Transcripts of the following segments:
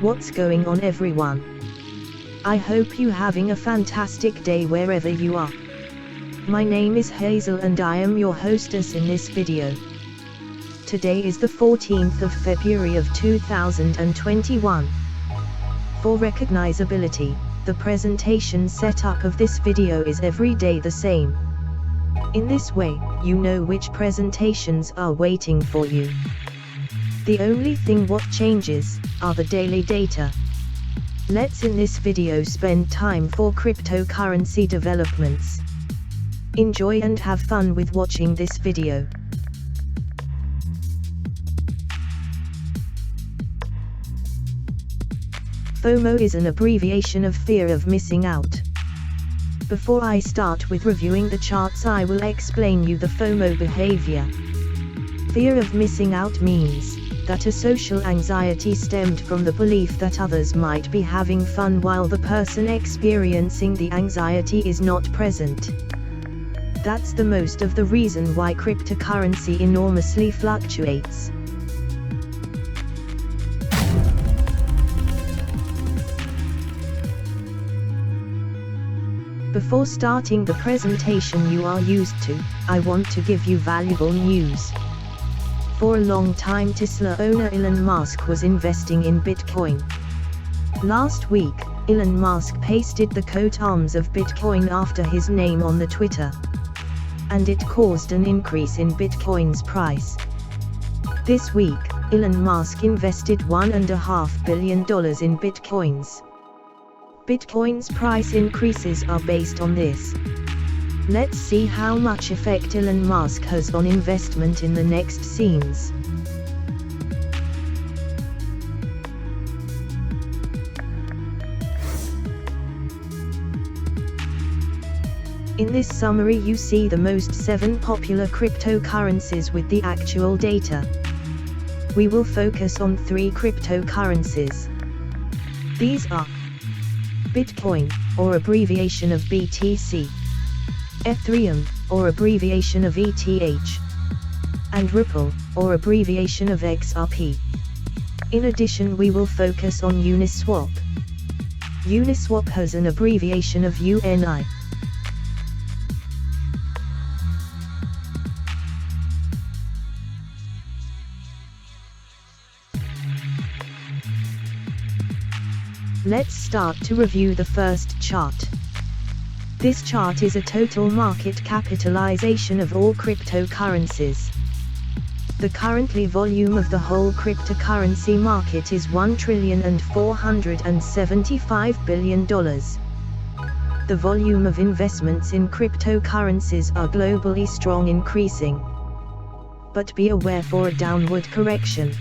what's going on, everyone? I hope you having a fantastic day wherever you are. My name is Hazel and I am your hostess in this video. Today is the 14th of February of 2021. For recognizability, the presentation setup of this video is every day the same. In this way, you know which presentations are waiting for you. The only thing what changes are the daily data. Let's in this video spend time for cryptocurrency developments. Enjoy and have fun with watching this video. FOMO is an abbreviation of fear of missing out. Before I start with reviewing the charts, I will explain you the FOMO behavior. Fear of missing out means that a social anxiety stemmed from the belief that others might be having fun while the person experiencing the anxiety is not present. That's the most of the reason why cryptocurrency enormously fluctuates. Before starting the presentation you are used to, I want to give you valuable news. For a long time Tesla owner Elon Musk was investing in Bitcoin. Last week, Elon Musk pasted the coat arms of Bitcoin after his name on the Twitter. And it caused an increase in Bitcoin's price. This week, Elon Musk invested $1.5 billion in Bitcoins. Bitcoin's price increases are based on this. Let's see how much effect Elon Musk has on investment in the next scenes. In this summary you see the most 7 popular cryptocurrencies with the actual data. We will focus on 3 cryptocurrencies. These are Bitcoin, or abbreviation of BTC, Ethereum, or abbreviation of ETH, and Ripple, or abbreviation of XRP. In addition we will focus on Uniswap. Uniswap has an abbreviation of UNI. Let's start to review the first chart. This chart is a total market capitalization of all cryptocurrencies. The currently volume of the whole cryptocurrency market is $1,475 billion. The volume of investments in cryptocurrencies are globally strong increasing. But be aware for a downward correction.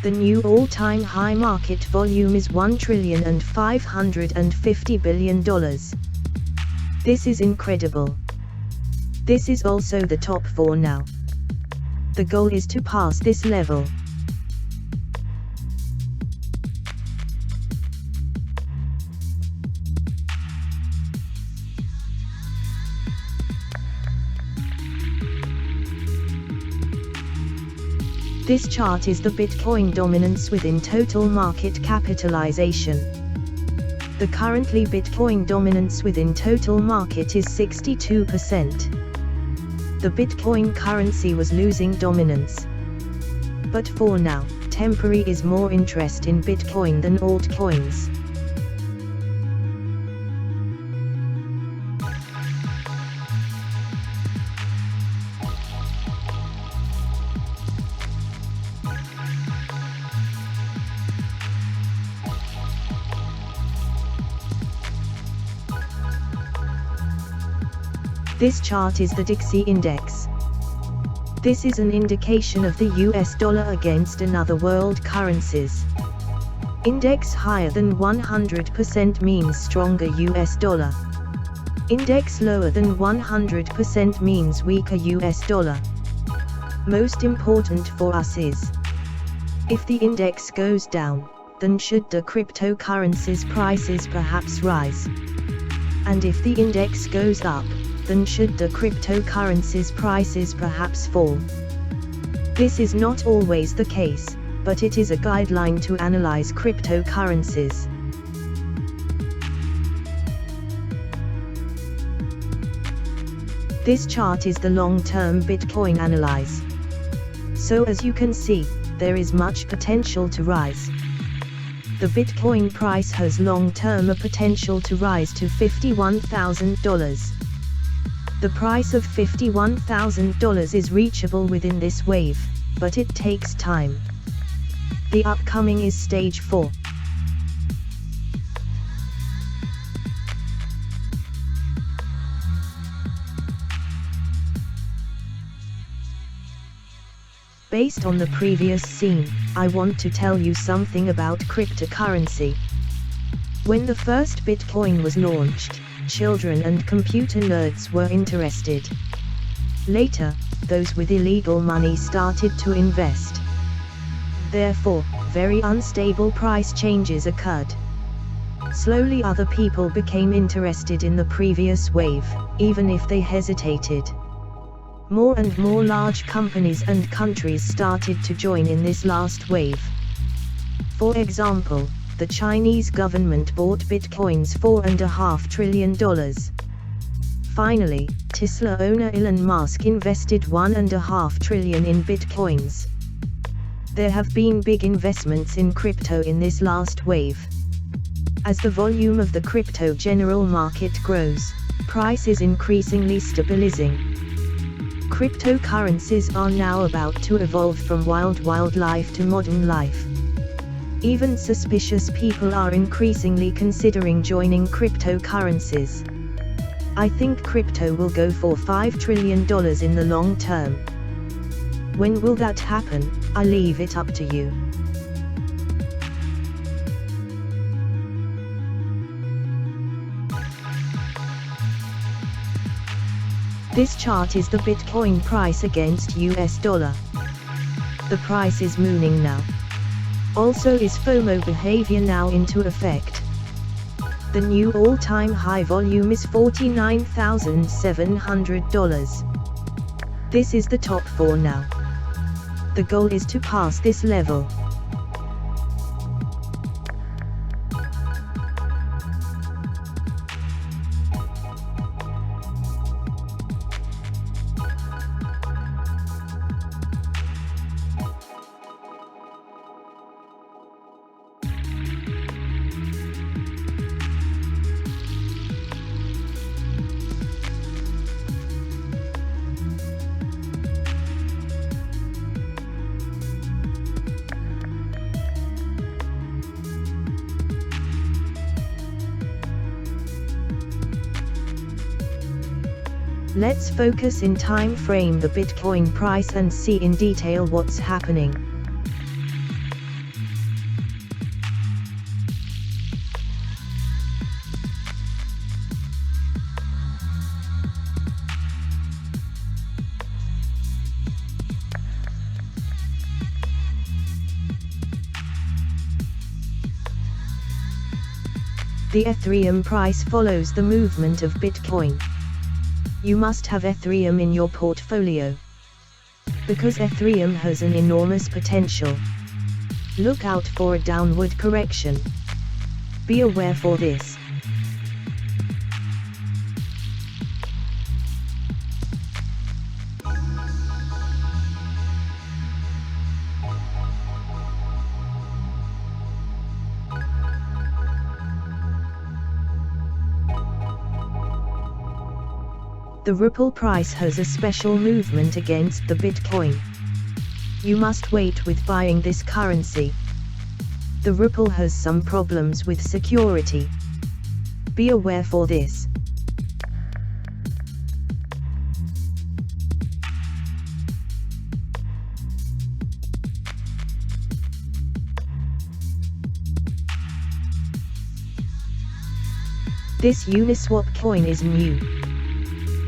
The new all-time high market volume is $1,550 billion. This is incredible. This is also the top for now. The goal is to pass this level. This chart is the Bitcoin dominance within total market capitalization. The currently Bitcoin dominance within total market is 62%. The Bitcoin currency was losing dominance. But for now, temporary is more interest in Bitcoin than altcoins. This chart is the DXY index. This is an indication of the US dollar against another world currencies. Index higher than 100% means stronger US dollar. Index lower than 100% means weaker US dollar. Most important for us is, if the index goes down, then should the cryptocurrencies prices perhaps rise? And if the index goes up, then should the cryptocurrencies prices perhaps fall? This is not always the case, but it is a guideline to analyze cryptocurrencies. This chart is the long-term Bitcoin analyze. So as you can see, there is much potential to rise. The Bitcoin price has long-term a potential to rise to $51,000. The price of $51,000 is reachable within this wave, but it takes time. The upcoming is stage 4. Based on the previous scene, I want to tell you something about cryptocurrency. When the first Bitcoin was launched, children and computer nerds were interested. Later, those with illegal money started to invest. Therefore, very unstable price changes occurred. Slowly other people became interested in the previous wave, even if they hesitated. More and more large companies and countries started to join in this last wave. For example, the Chinese government bought Bitcoins $4.5 trillion. Finally, Tesla owner Elon Musk invested $1.5 trillion in Bitcoins. There have been big investments in crypto in this last wave. As the volume of the crypto general market grows, price is increasingly stabilizing. Cryptocurrencies are now about to evolve from wild life to modern life. Even suspicious people are increasingly considering joining cryptocurrencies. I think crypto will go for $5 trillion in the long term. When will that happen? I leave it up to you. This chart is the Bitcoin price against US dollar. The price is mooning now. Also is FOMO behavior now into effect. The new all-time high volume is $49,700. This is the top 4 now. The goal is to pass this level. Let's focus in time frame the Bitcoin price and see in detail what's happening. The Ethereum price follows the movement of Bitcoin. You must have Ethereum in your portfolio, because Ethereum has an enormous potential. Look out for a downward correction. Be aware for this. The Ripple price has a special movement against the Bitcoin. You must wait with buying this currency. The Ripple has some problems with security. Be aware for this. This Uniswap coin is new.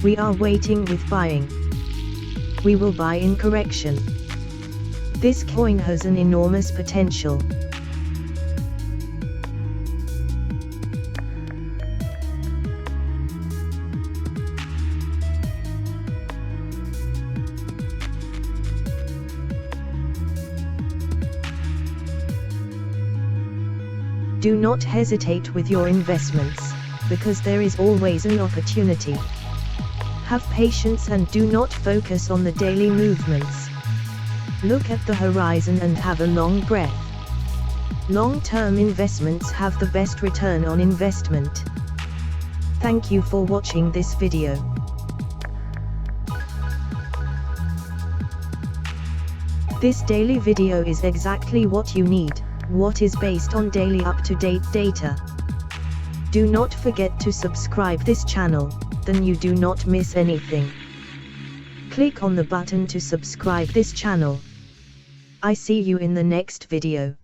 We are waiting with buying. We will buy in correction. This coin has an enormous potential. Do not hesitate with your investments, because there is always an opportunity. Have patience and do not focus on the daily movements. Look at the horizon and have a long breath. Long-term investments have the best return on investment. Thank you for watching this video. This daily video is exactly what you need, what is based on daily up-to-date data. Do not forget to subscribe this channel, then you do not miss anything. Click on the button to subscribe this channel. I see you in the next video.